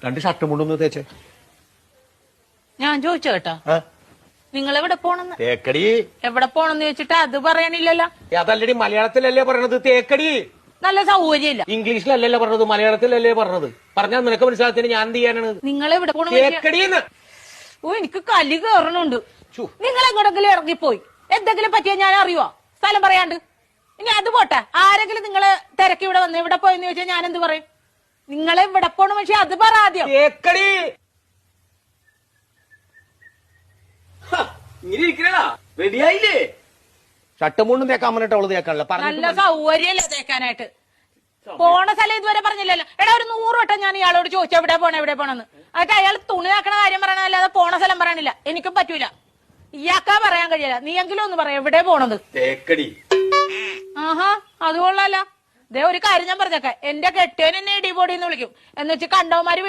രണ്ട് ഷർട്ടും മുണ്ടൊന്ന് തേച്ചേ. ഞാൻ ചോദിച്ചു കേട്ടാ, നിങ്ങൾ എവിടെ പോണെന്ന്? തേക്കടി. എവിടെ പോണെന്ന് ചോദിച്ചിട്ട് അത് പറയണില്ലല്ലോ. അതല്ലടി മലയാളത്തിലല്ലേ പറഞ്ഞത് തേക്കടി. നല്ല സൗകര്യമില്ല. ഇംഗ്ലീഷിലല്ലല്ലോ പറഞ്ഞത്, മലയാളത്തിലല്ലേ പറഞ്ഞത്. പറഞ്ഞാൽ നിനക്ക് മനസ്സിലാത്തിന് ഞാൻ എന്ത് ചെയ്യാനാണ്? നിങ്ങൾ എവിടെ പോണ? തേക്കടിന്ന്. ഓ എനിക്ക് കലി കയറണുണ്ട്. നിങ്ങൾ എങ്ങോട്ടെങ്കിലും ഇറങ്ങിപ്പോയി എന്തെങ്കിലും പറ്റിയാ ഞാൻ അറിയുവോ? സ്ഥലം പറയാണ്ട്. ഇനി അത് പോട്ടെ, ആരെങ്കിലും നിങ്ങള് തിരക്കി ഇവിടെ വന്ന് ഇവിടെ പോയെന്ന് ചോദിച്ചാൽ ഞാൻ എന്ത് പറയും? നിങ്ങളെ ഇവിടെ പോണ പക്ഷെ അത് പറ ആദ്യം. തേക്കടി. ഇങ്ങനെ ഇരിക്കണടാ, റെഡിയായില്ലേ? ഷർട്ടും മുണ്ടും തേക്കാൻ പറഞ്ഞിട്ട് അവള് തേക്കാനല്ല. നല്ല സൗകര്യല്ല തേക്കാനായിട്ട്. പോണ സ്ഥലം ഇതുവരെ പറഞ്ഞില്ലല്ലോ. എടാ ഒരു 100 വട്ടം ഞാൻ ഇയാളോട് ചോദിച്ചു എവിടെ പോണെന്ന്. എന്നിട്ട് അയാൾ തുണി ആക്കണ കാര്യം പറയണല്ലാതെ പോണ സ്ഥലം പറയണില്ല. എനിക്കും പറ്റൂല. ഇയാൾക്കാ പറയാൻ കഴിയില്ല. നീ എങ്കിലും ഒന്ന് പറയാം എവിടെ പോണത്? തേക്കടി. ആഹാ, അത് കൊള്ളാലോ. ദേ ഒരു കാര്യം ഞാൻ പറഞ്ഞേക്കാം, എന്റെ കെട്ടിയൻ എന്നെ ഇടിപൊടി എന്ന് വിളിക്കും. എന്ന് വെച്ച് കണ്ടവന്മാര്